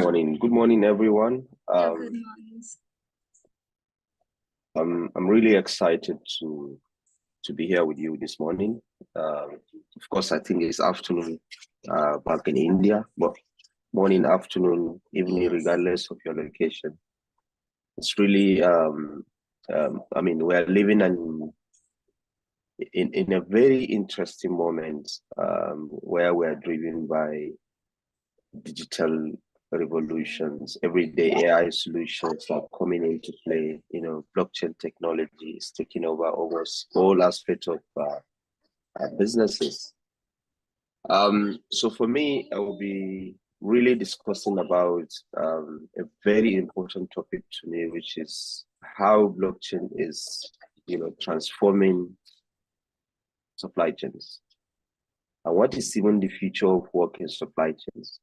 morning. Good morning, everyone. Good morning. I'm really excited to be here with you this morning. Of course, I think it's afternoon back in India, but morning, afternoon, evening, regardless of your location. It's really, I mean, we're living in a very interesting moment where we're driven by digital revolutions. Everyday AI solutions are coming into play. Blockchain technology is taking over almost all aspects of businesses. So for me, I will be really discussing about a very important topic to me, which is how blockchain is, transforming supply chains, and what is even the future of work in supply chains.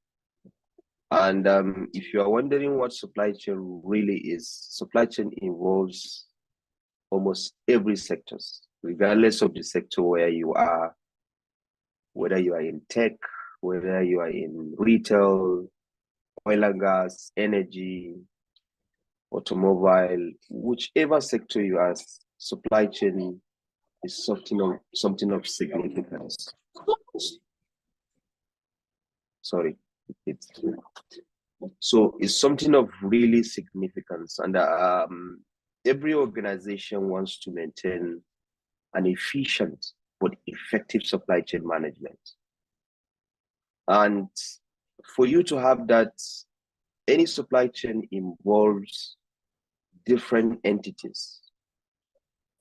And if you are wondering what supply chain really is, supply chain involves almost every sector, regardless of the sector where you are, whether you are in tech, whether you are in retail, oil and gas, energy, automobile, whichever sector you are, supply chain is something of significance. Sorry, so it's something of really significance, and every organization wants to maintain an efficient but effective supply chain management. And for you to have that, any supply chain involves different entities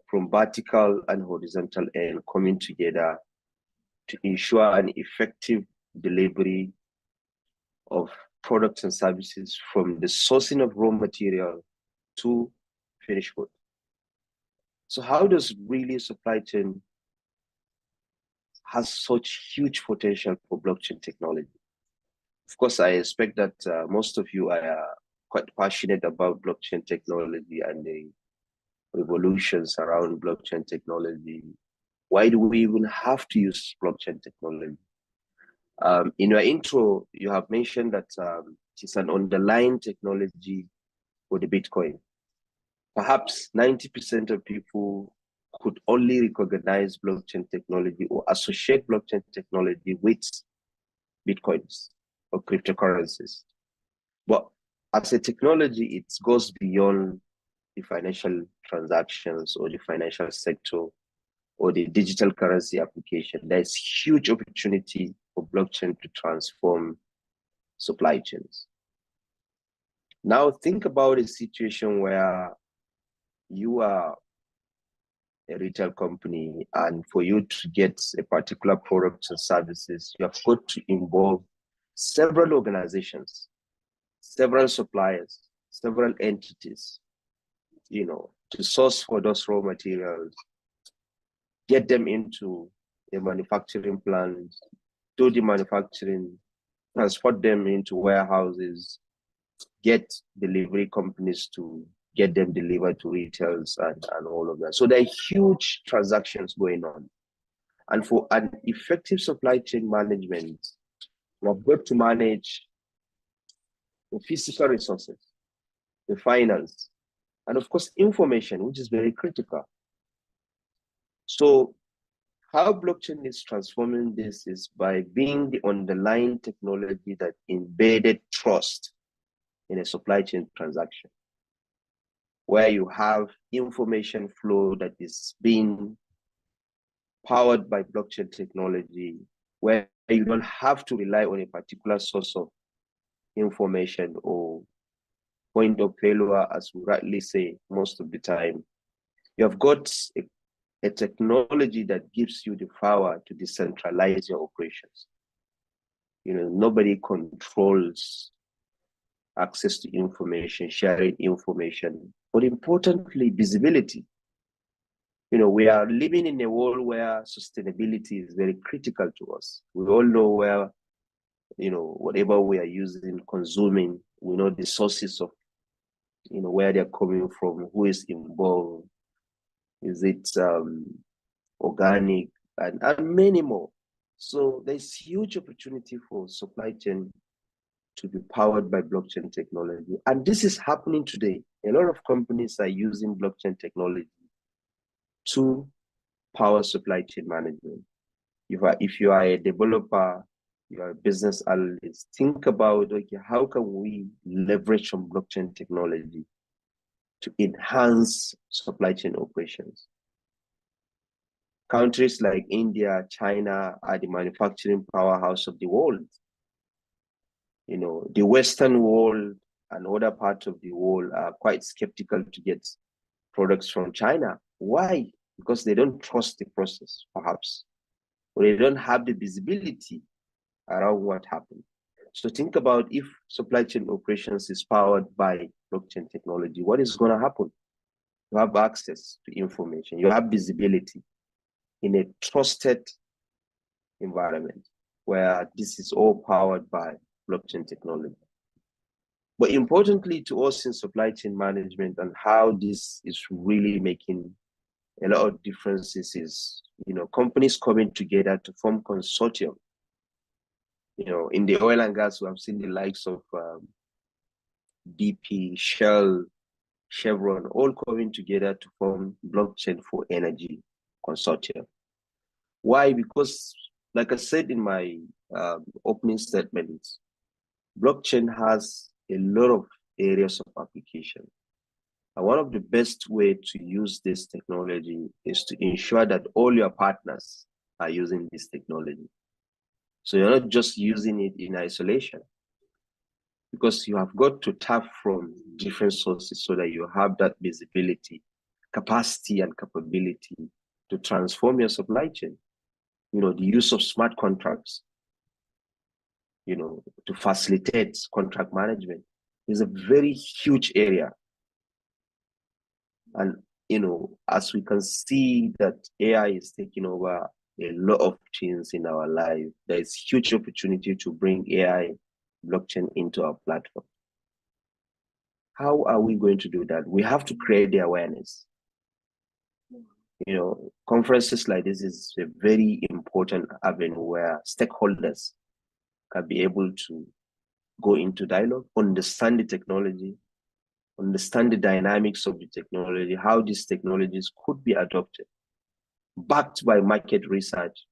from vertical and horizontal end coming together to ensure an effective delivery of products and services from the sourcing of raw material to finished good. So how does really supply chain has such huge potential for blockchain technology? Of course, I expect that most of you are quite passionate about blockchain technology and the revolutions around blockchain technology. Why do we even have to use blockchain technology? In your intro, you have mentioned that it's an underlying technology for the Bitcoin. Perhaps 90% of people could only recognize blockchain technology or associate blockchain technology with Bitcoins or cryptocurrencies. But as a technology, it goes beyond the financial transactions or the financial sector or the digital currency application. There's huge opportunity for blockchain to transform supply chains. Now think about a situation where you are a retail company, and for you to get a particular product or services, you have got to involve several organizations, several suppliers, several entities, to source for those raw materials, get them into a manufacturing plant, do the manufacturing, transport them into warehouses, get delivery companies to get them delivered to retailers and all of that. So there are huge transactions going on. And for an effective supply chain management, we've got to manage the physical resources, the finance, and of course, information, which is very critical. So how blockchain is transforming this is by being the underlying technology that embedded trust in a supply chain transaction, where you have information flow that is being powered by blockchain technology, where you don't have to rely on a particular source of information or point of failure, as we rightly say most of the time. You have got a technology that gives you the power to decentralize your operations. Nobody controls access to information, sharing information, but importantly, visibility. We are living in a world where sustainability is very critical to us. We all know where, whatever we are using, consuming, we know the sources of, where they're coming from, who is involved, is it organic, and many more. So there's huge opportunity for supply chain to be powered by blockchain technology. And this is happening today. A lot of companies are using blockchain technology to power supply chain management. If you are a developer, you are a business analyst, think about, okay, how can we leverage on blockchain technology to enhance supply chain operations? Countries like India, China are the manufacturing powerhouse of the world. You know, the Western world and other parts of the world are quite skeptical to get products from China. Why? Because they don't trust the process, perhaps, or they don't have the visibility around what happened. So think about if supply chain operations is powered by blockchain technology, what is going to happen? You have access to information, you have visibility in a trusted environment where this is all powered by blockchain technology. But importantly to us in supply chain management and how this is really making a lot of differences is, you know, companies coming together to form consortium. You know, in the oil and gas, we have seen the likes of BP, Shell, Chevron, all coming together to form blockchain for energy consortium. Why? Because, like I said in my opening statement, blockchain has a lot of areas of application. And one of the best way to use this technology is to ensure that all your partners are using this technology. So you're not just using it in isolation, because you have got to tap from different sources so that you have that visibility, capacity, and capability to transform your supply chain. You know, the use of smart contracts, you know, to facilitate contract management is a very huge area. And, you know, as we can see that AI is taking over a lot of things in our life, there is huge opportunity to bring AI blockchain into our platform. How are we going to do that? We have to create the awareness. You know, conferences like this is a very important avenue where stakeholders can be able to go into dialogue, understand the technology, understand the dynamics of the technology, how these technologies could be adopted, backed by market research,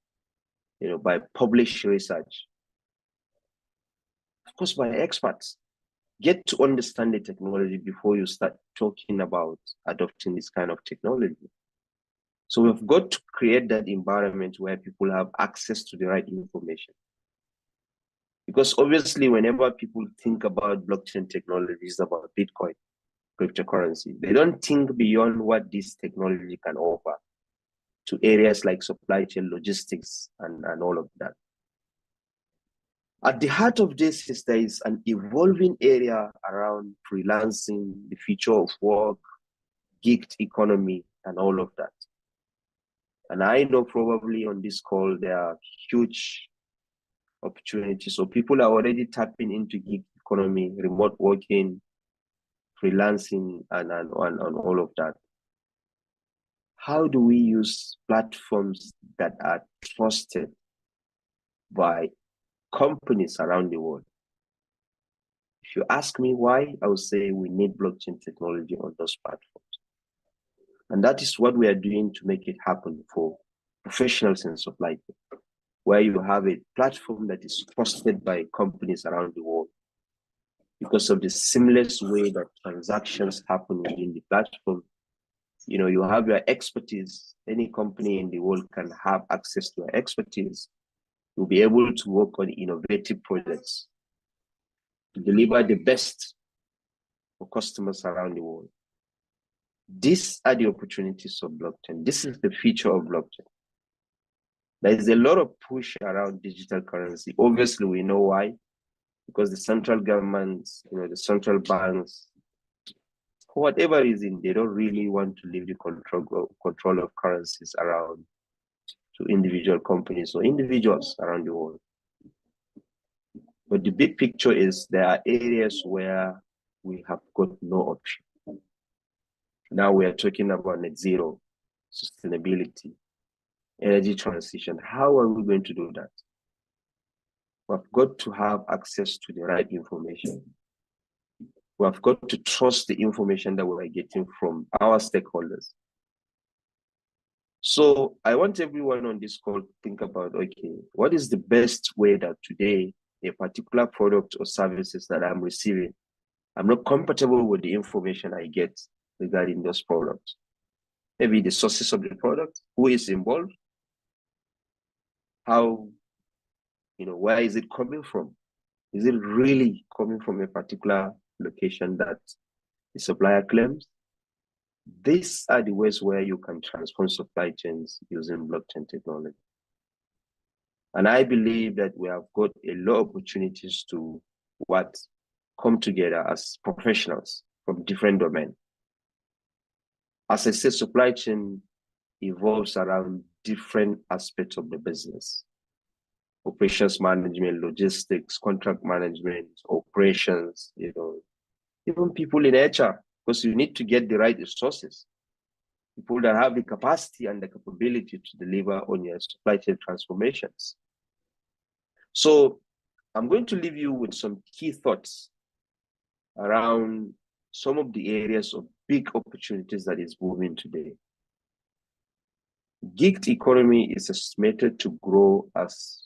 you know, by published research, of course, by experts. Get to understand the technology before you start talking about adopting this kind of technology. So we've got to create that environment where people have access to the right information. Because obviously, whenever people think about blockchain technologies, about Bitcoin, cryptocurrency, they don't think beyond what this technology can offer to areas like supply chain logistics and all of that. At the heart of this is there is an evolving area around freelancing, the future of work, gig economy, and all of that. And I know probably on this call, there are huge opportunities. So people are already tapping into gig economy, remote working, freelancing, and all of that. How do we use platforms that are trusted by companies around the world? If you ask me why, I would say we need blockchain technology on those platforms. And that is what we are doing to make it happen for professionals in supply chain, where you have a platform that is trusted by companies around the world because of the seamless way that transactions happen within the platform. You know, you have your expertise. Any company in the world can have access to your expertise. You'll be able to work on innovative projects to deliver the best for customers around the world. These are the opportunities of blockchain. This is the future of blockchain. There is a lot of push around digital currency. Obviously, we know why, because the central governments, you know, the central banks, for whatever reason, they don't really want to leave the control of currencies around to individual companies or individuals around the world. But the big picture is there are areas where we have got no option. Now we are talking about net zero, sustainability, energy transition. How are we going to do that? we've got to have access to the right information. We've got to trust the information that we're getting from our stakeholders. So I want everyone on this call to think about, okay, what is the best way that today a particular product or services that I'm receiving, I'm not compatible with the information I get regarding those products. Maybe the sources of the product, who is involved, how, where is it coming from? Is it really coming from a particular location that the supplier claims? These are the ways where you can transform supply chains using blockchain technology. And I believe that we have got a lot of opportunities to come together as professionals from different domains. As I said, supply chain evolves around different aspects of the business. Operations management, logistics, contract management, operations, even people in HR, because you need to get the right resources, people that have the capacity and the capability to deliver on your supply chain transformations. So I'm going to leave you with some key thoughts around some of the areas of big opportunities that is booming today. Gig economy is estimated to grow as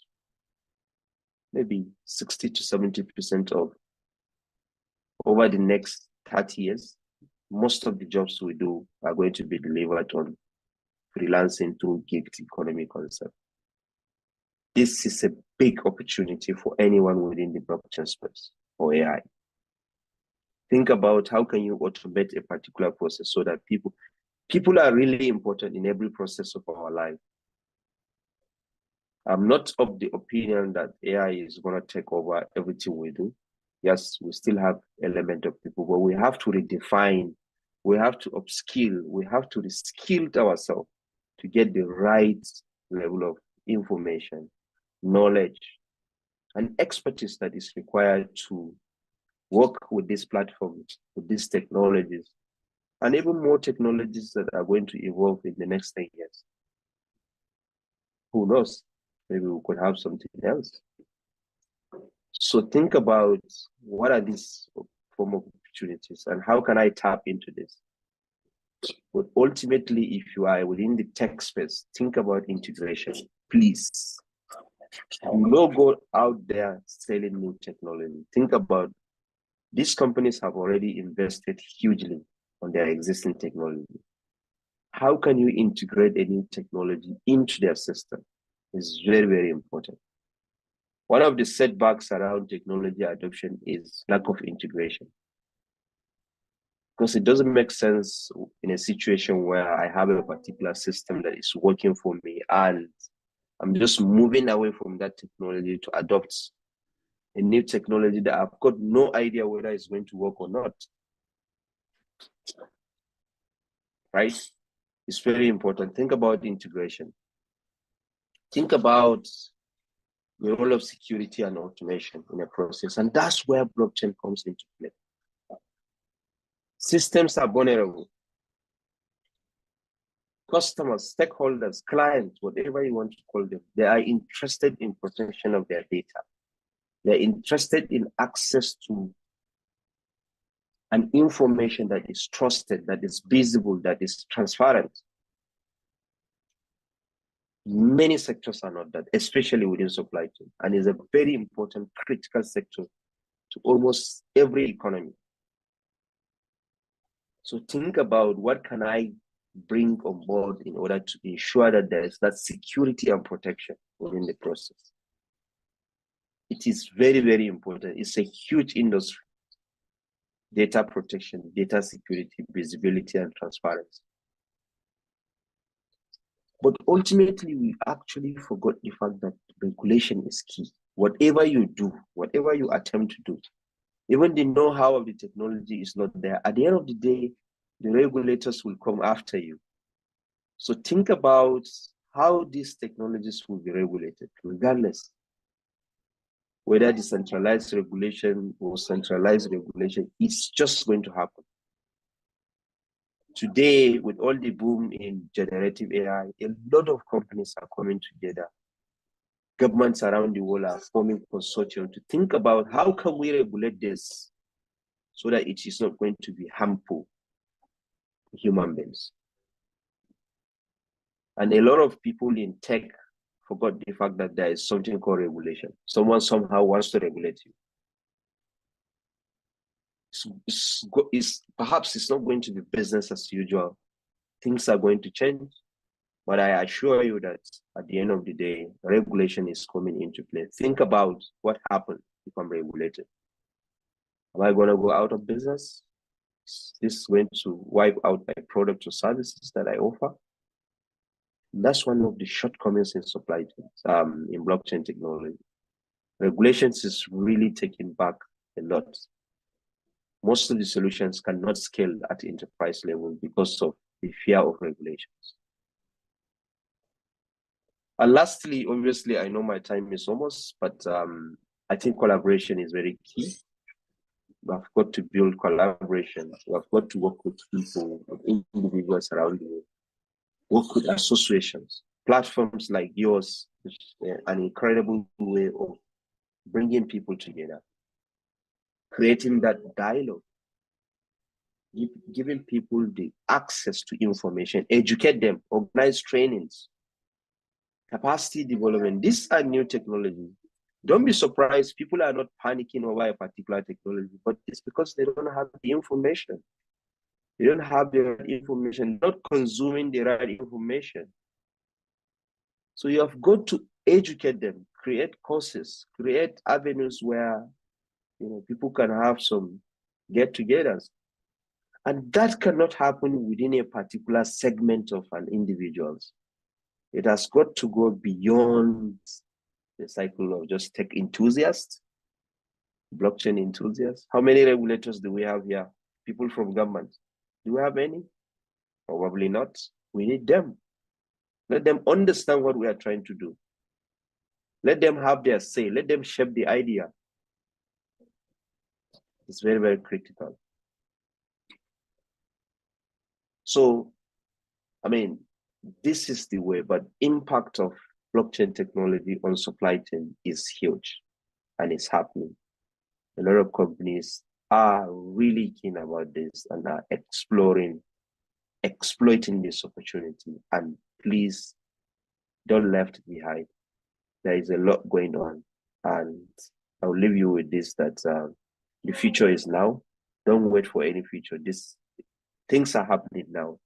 maybe 60 to 70% of over the next 30 years. Most of the jobs we do are going to be delivered on freelancing through gig economy concept. This is a big opportunity for anyone within the blockchain space or AI. Think about how can you automate a particular process so that people are really important in every process of our life. I'm not of the opinion that AI is going to take over everything we do. Yes, we still have element of people, but we have to redefine, we have to upskill, we have to reskill ourselves to get the right level of information, knowledge, and expertise that is required to work with these platforms, with these technologies, and even more technologies that are going to evolve in the next 10 years. Who knows? Maybe we could have something else. So think about what are these form of opportunities and how can I tap into this? But ultimately, if you are within the tech space, think about integration, please. Do not go out there selling new technology. Think about these companies have already invested hugely on their existing technology. How can you integrate a new technology into their system? It's very, very important. One of the setbacks around technology adoption is lack of integration. Because it doesn't make sense in a situation where I have a particular system that is working for me and I'm just moving away from that technology to adopt a new technology that I've got no idea whether it's going to work or not. Right? It's very important. Think about integration. Think about the role of security and automation in a process. And that's where blockchain comes into play. Systems are vulnerable. Customers, stakeholders, clients, whatever you want to call them, they are interested in protection of their data. They're interested in access to an information that is trusted, that is visible, that is transparent. Many sectors are not that, especially within supply chain, and is a very important critical sector to almost every economy. So think about what can I bring on board in order to ensure that there is that security and protection within the process. It is very, very important. It's a huge industry. Data protection, data security, visibility, and transparency. But ultimately, we actually forgot the fact that regulation is key. Whatever you do, whatever you attempt to do, even the know-how of the technology is not there. At the end of the day, the regulators will come after you. So think about how these technologies will be regulated, regardless. Whether decentralized regulation or centralized regulation, it's just going to happen. Today, with all the boom in generative AI, a lot of companies are coming together governments around the world are forming consortium to think about how can we regulate this so that it is not going to be harmful to human beings. And a lot of people in tech forgot the fact that there is something called regulation. Someone somehow wants to regulate you. Perhaps it's not going to be business as usual. Things are going to change, but I assure you that at the end of the day, regulation is coming into play. Think about what happens if I'm regulated. Am I going to go out of business? Is this going to wipe out my products or services that I offer? That's one of the shortcomings in supply chains, in blockchain technology. Regulations is really taking back a lot. Most of the solutions cannot scale at the enterprise level because of the fear of regulations. And lastly, obviously, I know my time is almost, but I think collaboration is very key. We've got to build collaboration. We've got to work with people, with individuals around the world, work with associations. Platforms like yours is an incredible way of bringing people together, creating that dialogue, giving people the access to information, educate them, organize trainings, capacity development. These are new technologies. Don't be surprised, people are not panicking over a particular technology, but it's because they don't have the information. They don't have the right information, not consuming the right information. So you have got to educate them, create courses, create avenues where people can have some get-togethers. And that cannot happen within a particular segment of an individuals. It has got to go beyond the cycle of just tech enthusiasts, blockchain enthusiasts. How many regulators do we have here? People from government. Do we have any? Probably not. We need them. Let them understand what we are trying to do. Let them have their say. Let them shape the idea. It's very, very critical. So, I mean, this is the way, but impact of blockchain technology on supply chain is huge, and it's happening. A lot of companies are really keen about this and are exploiting this opportunity. And please don't left behind. There is a lot going on, and I'll leave you with this: that the future is now. Don't wait for any future. Things are happening now.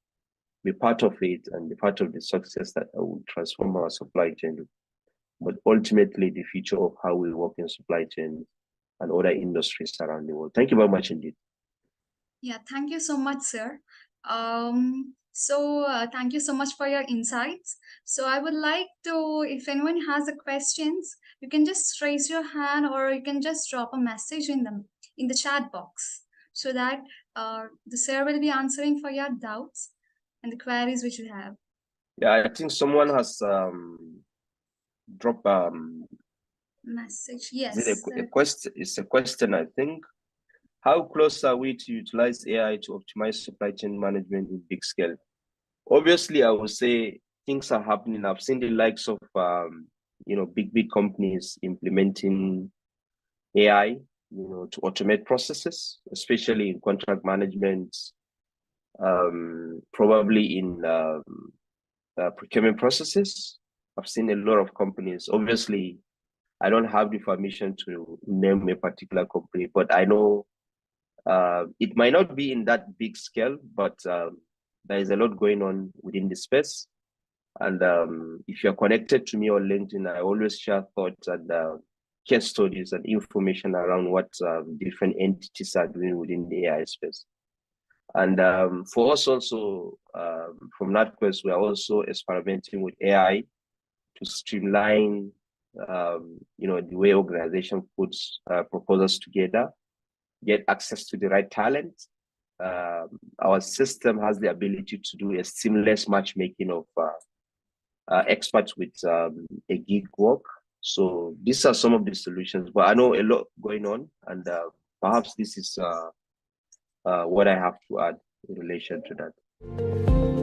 Be part of it and be part of the success that will transform our supply chain. But ultimately, the future of how we work in supply chain and other industries around the world. Thank you very much indeed. Yeah, thank you so much, sir. Thank you so much for your insights. So I would like to, if anyone has a questions, you can just raise your hand or you can just drop a message in the chat box so that the sir will be answering for your doubts and the queries which you have. Yeah, I think someone has dropped message. Yes. Is it a question? It's a question, I think. How close are we to utilize AI to optimize supply chain management in big scale? Obviously, I would say things are happening. I've seen the likes of big companies implementing AI, to automate processes, especially in contract management, probably in procurement processes. I've seen a lot of companies. Obviously, I don't have the permission to name a particular company, but I know it might not be in that big scale, but there is a lot going on within the space. And if you're connected to me on LinkedIn, I always share thoughts and case studies and information around what different entities are doing within the AI space. And for us also, from NatQuest, we are also experimenting with AI to streamline the way organization puts proposals together, get access to the right talent. Our system has the ability to do a seamless matchmaking of experts with a gig work. So these are some of the solutions, but I know a lot going on, and perhaps this is what I have to add in relation to that.